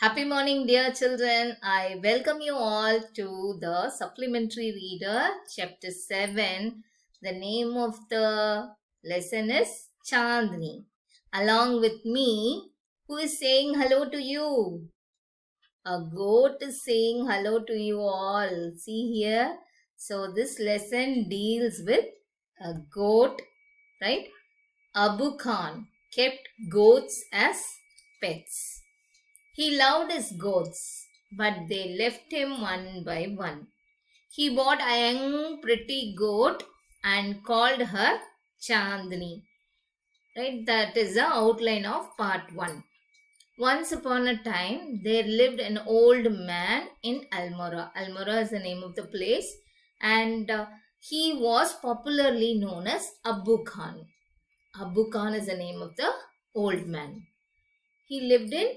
Happy morning, dear children. I welcome you all to the supplementary reader, chapter 7. The name of the lesson is Chandni. Along with me, who is saying hello to you? A goat is saying hello to you all. See here. So, this lesson deals with a goat, right? Abu Khan kept goats as pets. He loved his goats, but they left him one by one. He bought a young pretty goat and called her Chandni. Right, that is the outline of part 1. Once upon a time, there lived an old man in Almora. Almora is the name of the place, and he was popularly known as Abu Khan. Abu Khan is the name of the old man. He lived in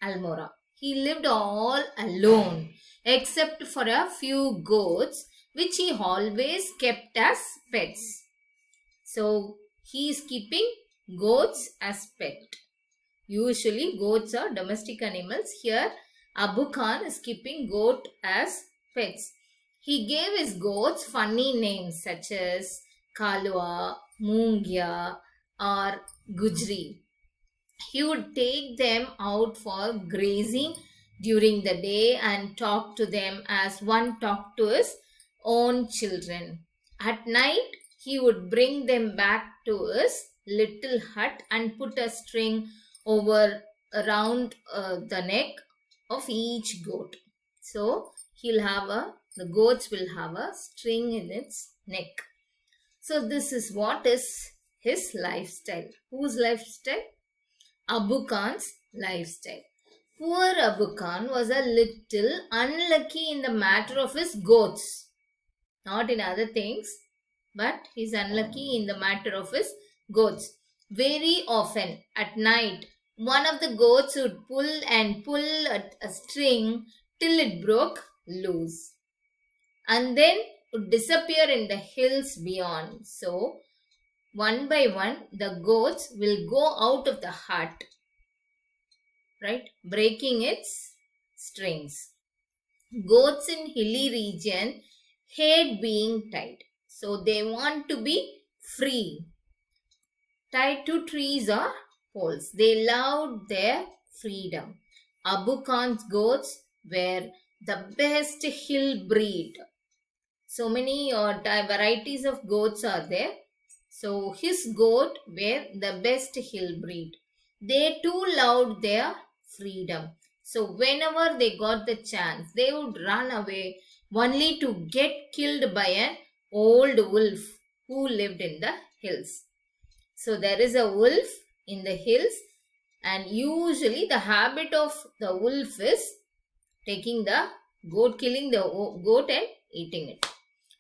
Almora. He lived all alone except for a few goats which he always kept as pets. So he is keeping goats as pet. Usually goats are domestic animals. Here Abu Khan is keeping goat as pets. He gave his goats funny names such as Kalwa, Mungya or Gujri. He would take them out for grazing during the day and talk to them as one talked to his own children. At night, he would bring them back to his little hut and put a string around the neck of each goat. So the goats will have a string in its neck. So this is what is his lifestyle. Whose lifestyle? Abu Khan's lifestyle. Poor Abu Khan was a little unlucky in the matter of his goats. Not in other things, but he's unlucky in the matter of his goats. Very often at night, one of the goats would pull at a string till it broke loose and then would disappear in the hills beyond. So, one by one, the goats will go out of the hut, right, breaking its strings. Goats in hilly region hate being tied. So, they want to be free, tied to trees or poles. They loved their freedom. Abu Khan's goats were the best hill breed. So many varieties of goats are there. So his goat were the best hill breed. They too loved their freedom. So whenever they got the chance, they would run away only to get killed by an old wolf who lived in the hills. So there is a wolf in the hills, and usually the habit of the wolf is taking the goat, killing the goat and eating it.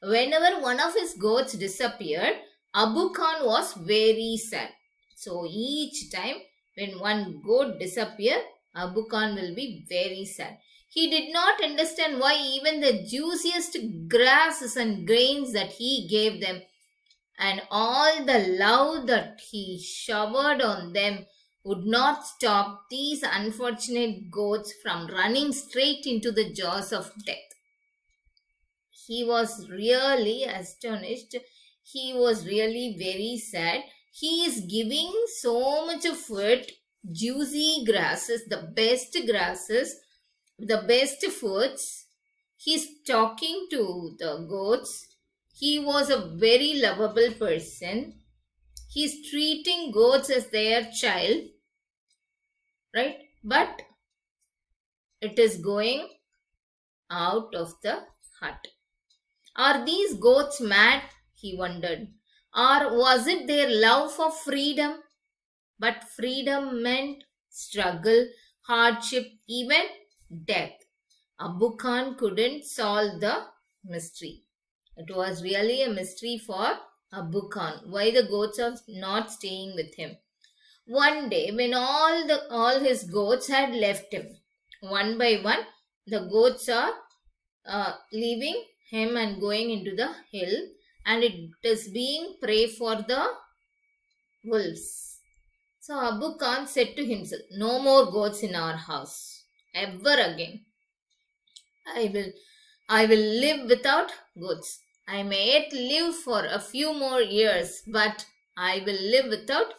Whenever one of his goats disappeared, Abu Khan was very sad. So each time when one goat disappeared, Abu Khan will be very sad. He did not understand why even the juiciest grasses and grains that he gave them and all the love that he showered on them would not stop these unfortunate goats from running straight into the jaws of death. He was really astonished. He was really very sad. He is giving so much of food, juicy grasses, the best foods. He's talking to the goats. He was a very lovable person. He's treating goats as their child, right? But it is going out of the hut. Are these goats mad? He wondered. Or was it their love for freedom? But freedom meant struggle, hardship, even death. Abu Khan couldn't solve the mystery. It was really a mystery for Abu Khan why the goats are not staying with him. One day, when all his goats had left him, one by one, the goats are leaving him and going into the hill, and it is being prey for the wolves. So Abu Khan said to himself, no more goats in our house. ever again. I will I will live without goats. I may yet live for a few more years, but I will live without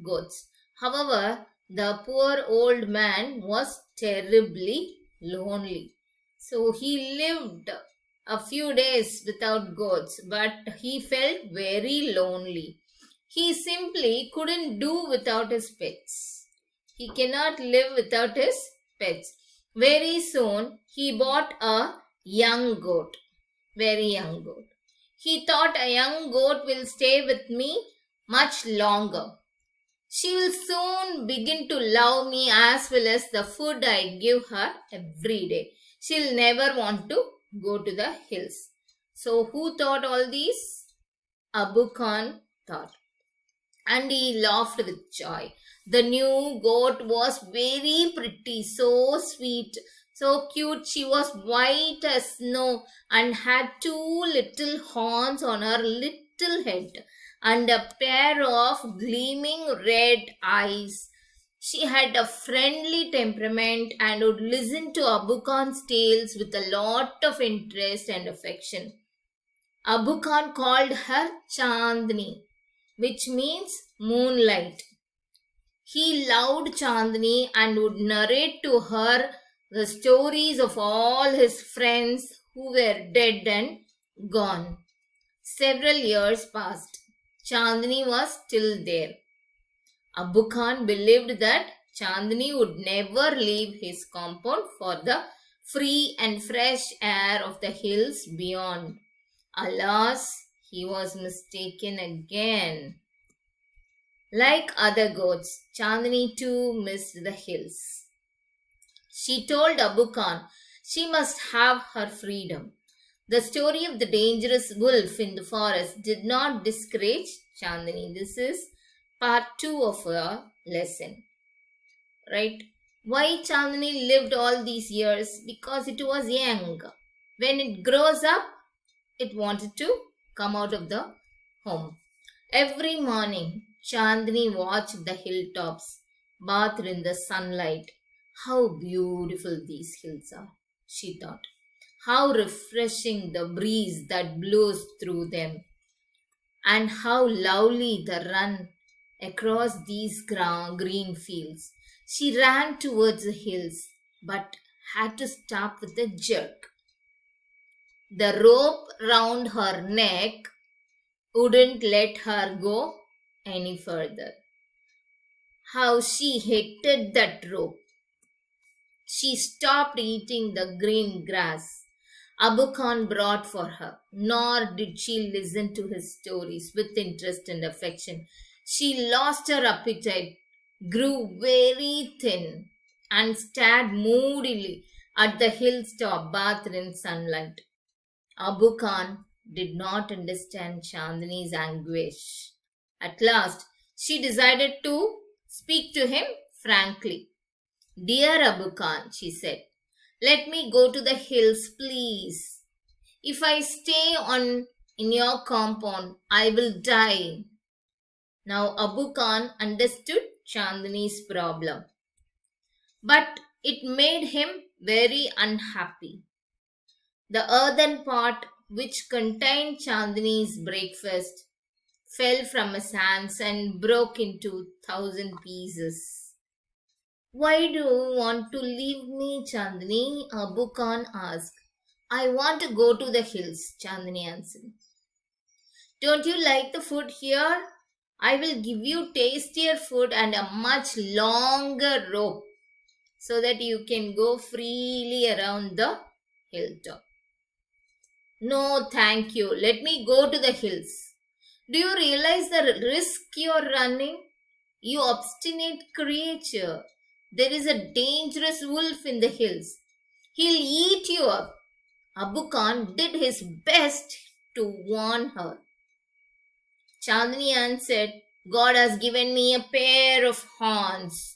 goats. However, the poor old man was terribly lonely. So he lived a few days without goats, but he felt very lonely. He simply couldn't do without his pets. He cannot live without his pets. Very soon, he bought a young goat, very young goat. He thought a young goat will stay with me much longer. She will soon begin to love me as well as the food I give her every day. She'll never want to go to the hills. So, who thought all these? Abu Khan thought, and he laughed with joy. The new goat was very pretty, so sweet, so cute. She was white as snow and had two little horns on her little head and a pair of gleaming red eyes. She had a friendly temperament and would listen to Abu Khan's tales with a lot of interest and affection. Abu Khan called her Chandni, which means moonlight. He loved Chandni and would narrate to her the stories of all his friends who were dead and gone. Several years passed. Chandni was still there. Abu Khan believed that Chandni would never leave his compound for the free and fresh air of the hills beyond. Alas, he was mistaken again. Like other goats, Chandni too missed the hills. She told Abu Khan she must have her freedom. The story of the dangerous wolf in the forest did not discourage Chandni. This is part 2 of a lesson. Right? Why Chandni lived all these years? Because it was young. When it grows up, it wanted to come out of the home. Every morning, Chandni watched the hilltops, bathed in the sunlight. How beautiful these hills are, she thought. How refreshing the breeze that blows through them, and how lovely the run across these green fields. She ran towards the hills, but had to stop with a jerk. The rope round her neck wouldn't let her go any further. How she hated that rope. She stopped eating the green grass Abu Khan brought for her, nor did she listen to his stories with interest and affection. She lost her appetite, grew very thin, and stared moodily at the hilltop bathed in sunlight. Abu Khan did not understand Chandni's anguish. At last, she decided to speak to him frankly. Dear Abu Khan, she said, let me go to the hills, please. If I stay on in your compound, I will die. Now Abu Khan understood Chandni's problem, but it made him very unhappy. The earthen pot which contained Chandni's breakfast fell from his hands and broke into 1,000 pieces. Why do you want to leave me, Chandni? Abu Khan asked. I want to go to the hills, Chandni answered. Don't you like the food here? I will give you tastier food and a much longer rope so that you can go freely around the hilltop. No, thank you. Let me go to the hills. Do you realize the risk you're running? You obstinate creature. There is a dangerous wolf in the hills. He'll eat you up. Abu Khan did his best to warn her. Chandni answered, God has given me a pair of horns.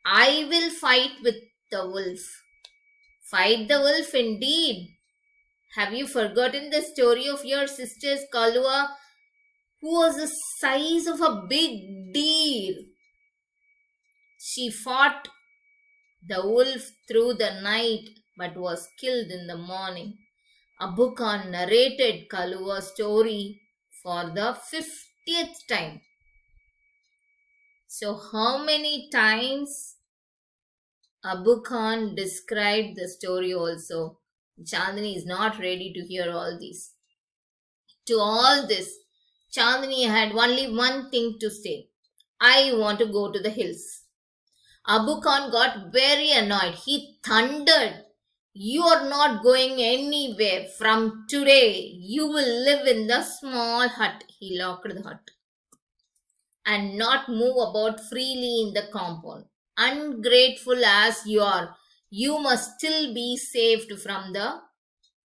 I will fight with the wolf. Fight the wolf indeed. Have you forgotten the story of your sister's Kalua, who was the size of a big deer? She fought The wolf through the night but was killed in the morning. Abu Khan narrated Kalua's story for the 50th time. So, how many times Abu Khan described the story also? Chandni is not ready to hear all this. To all this, Chandni had only one thing to say. I want to go to the hills. Abu Khan got very annoyed. He thundered, You are not going anywhere. From today, you will live in the small hut. He locked the hut and not move about freely in the compound. Ungrateful as you are, you must still be saved from the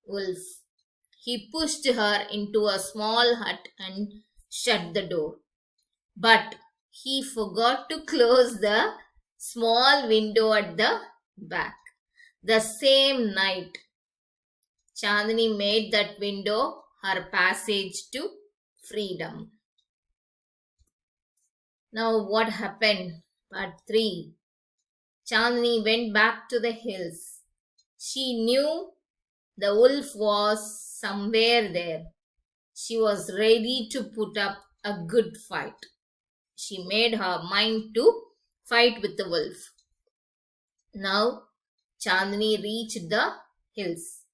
wolf. He pushed her into a small hut and shut the door. But he forgot to close the small window at the back. The same night, Chandni made that window her passage to freedom. Now, what happened? Part 3. Chandni went back to the hills. She knew the wolf was somewhere there. She was ready to put up a good fight. She made her mind to fight with the wolf. Now, Chandni reached the hills.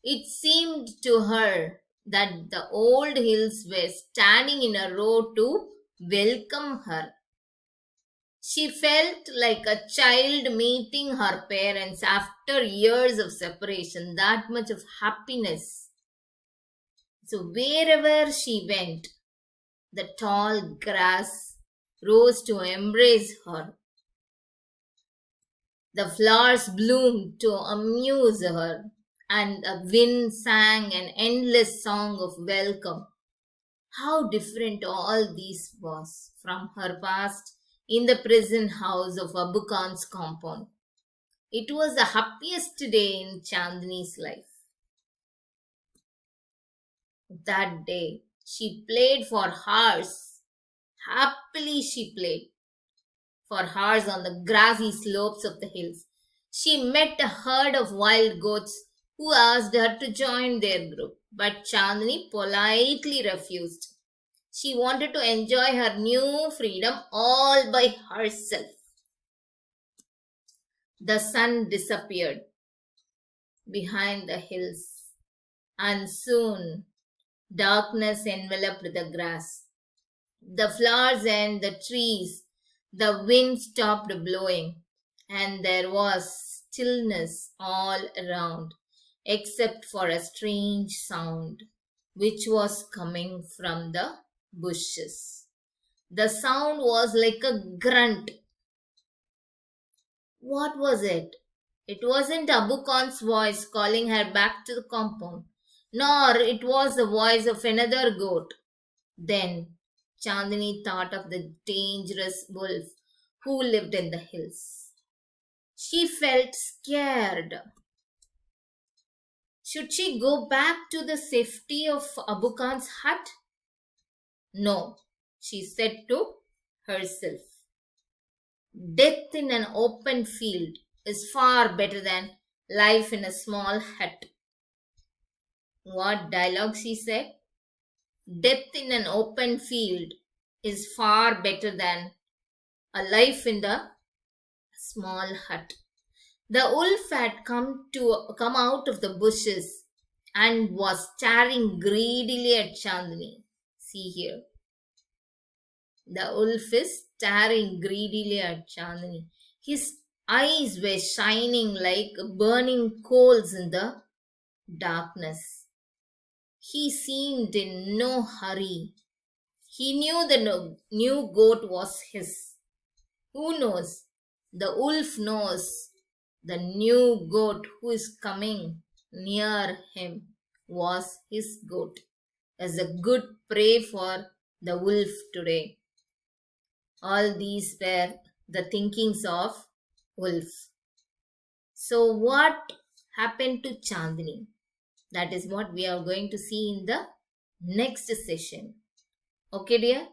It seemed to her that the old hills were standing in a row to welcome her. She felt like a child meeting her parents after years of separation, that much of happiness. So, wherever she went, the tall grass rose to embrace her. The flowers bloomed to amuse her, and the wind sang an endless song of welcome. How different all this was from her past in the prison house of Abu Khan's compound. It was the happiest day in Chandni's life. That day, she played for hours. Happily, she played for hours on the grassy slopes of the hills. She met a herd of wild goats who asked her to join their group, but Chandni politely refused. She wanted to enjoy her new freedom all by herself. The sun disappeared behind the hills, and soon darkness enveloped the grass. The flowers and the trees, the wind stopped blowing, and there was stillness all around, except for a strange sound which was coming from the bushes. The sound was like a grunt. What was it? It wasn't Abu Khan's voice calling her back to the compound, nor it was the voice of another goat. Then Chandni thought of the dangerous wolf who lived in the hills. She felt scared. Should she go back to the safety of Abu Khan's hut? No, she said to herself. Death in an open field is far better than life in a small hut. What dialogue she said? Death in an open field is far better than a life in the small hut. The wolf had come out of the bushes and was staring greedily at Chandni. See here. The wolf is staring greedily at Chandni. His eyes were shining like burning coals in the darkness. He seemed in no hurry. He knew the new goat was his. Who knows? The wolf knows the new goat who is coming near him was his goat. As a good prey for the wolf today. All these were the thinkings of wolf. So what happened to Chandni? That is what we are going to see in the next session. Okay, dear?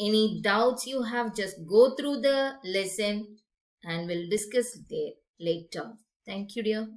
Any doubts you have, just go through the lesson and we'll discuss there. later. Thank you, dear.